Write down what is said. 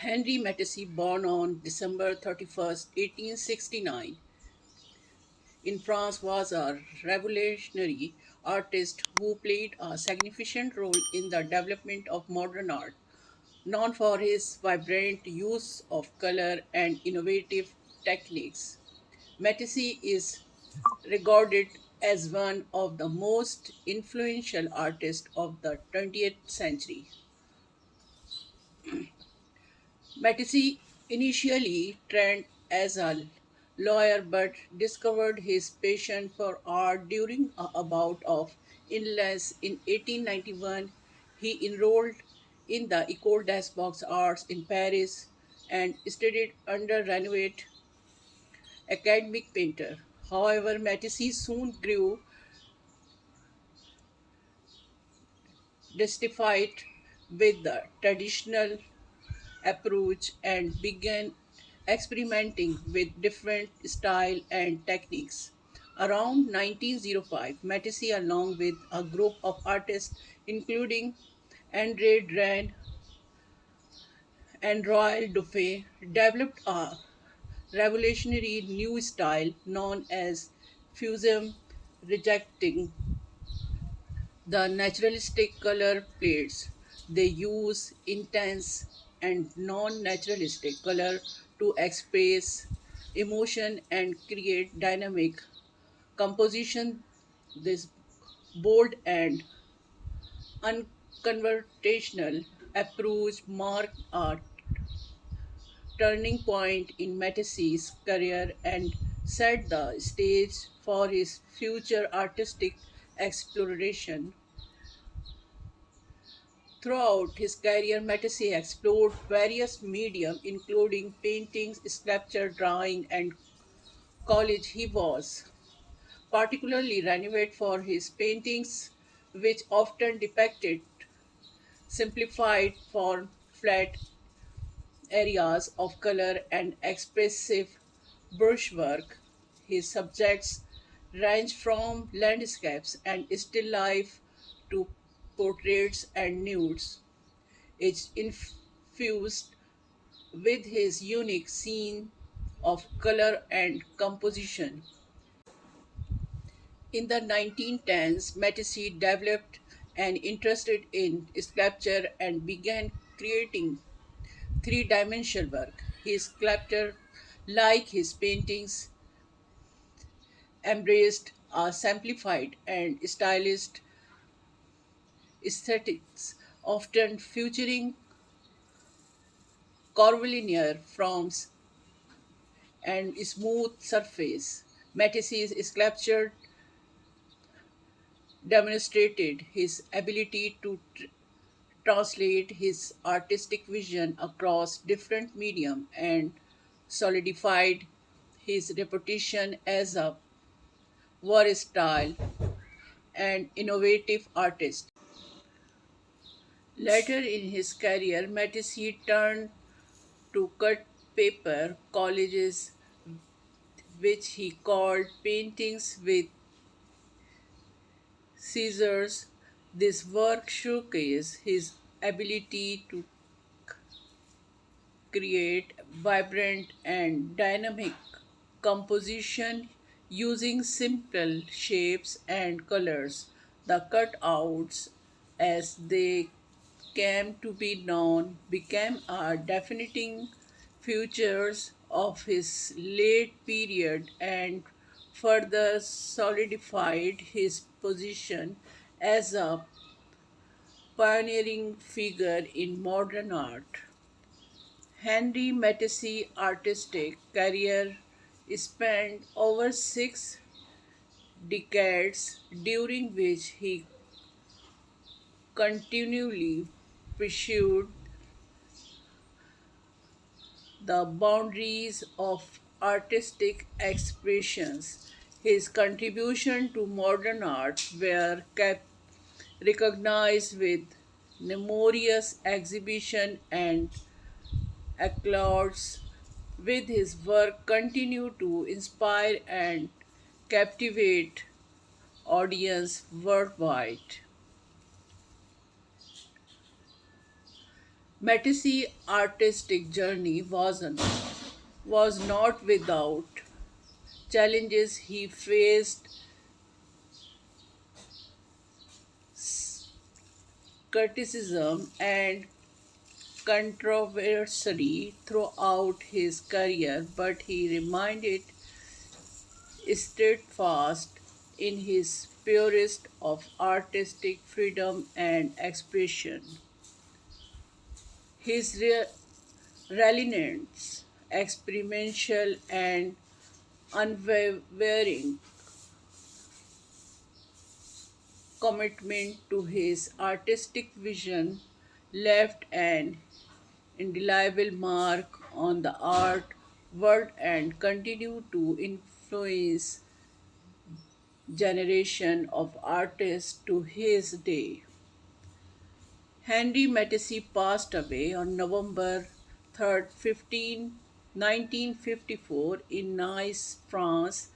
Henri Matisse, born on December 31st, 1869, in France, was a revolutionary artist who played a significant role in the development of modern art. Known for his vibrant use of color and innovative techniques, Matisse is regarded as one of the most influential artists of the 20th century. Matisse initially trained as a lawyer but discovered his passion for art during a bout of illness in 1891. He enrolled in the École des Beaux-Arts in Paris and studied under Renoir academic painter. However, Matisse soon grew dissatisfied with the traditional approach and began experimenting with different style and techniques. Around 1905, Matisse, along with a group of artists including André Dran and Royal Dufay, developed a revolutionary new style known as Fusion, rejecting the naturalistic color plates. They use intense and non naturalistic color to express emotion and create dynamic composition. This bold and unconventional approach marked a turning point in Matisse's career and set the stage for his future artistic exploration. Throughout his career, Matisse explored various mediums, including paintings, sculpture, drawing, and collage. He was particularly renowned for his paintings, which often depicted simplified form, flat areas of color, and expressive brushwork. His subjects range from landscapes and still life to portraits and nudes. It's infused with his unique scene of color and composition. In the 1910s, Matisse developed an interest in sculpture and began creating three-dimensional work. His sculpture, like his paintings, embraced a simplified and stylized aesthetics, often featuring curvilinear forms and smooth surface. Matisse's sculpture demonstrated his ability to translate his artistic vision across different medium and solidified his reputation as a versatile and innovative artist. Later in his career, Matisse turned to cut paper collages, which he called paintings with scissors. This work showcased his ability to create vibrant and dynamic composition using simple shapes and colors. The cutouts, as they came to be known, became a defining features of his late period and further solidified his position as a pioneering figure in modern art. Henri Matisse's artistic career spanned over 6 decades, during which he continually pursued the boundaries of artistic expressions. His contribution to modern art were kept recognized with numerous exhibitions and accolades. With his work continue to inspire and captivate audience worldwide. Matisse's artistic journey was not without challenges. He faced criticism and controversy throughout his career, but he remained steadfast in his purest of artistic freedom and expression. His relentless, experimental, and unwavering commitment to his artistic vision left an indelible mark on the art world and continue to influence generation of artists to his day. Henri Matisse passed away on November 3rd, 1954 in Nice, France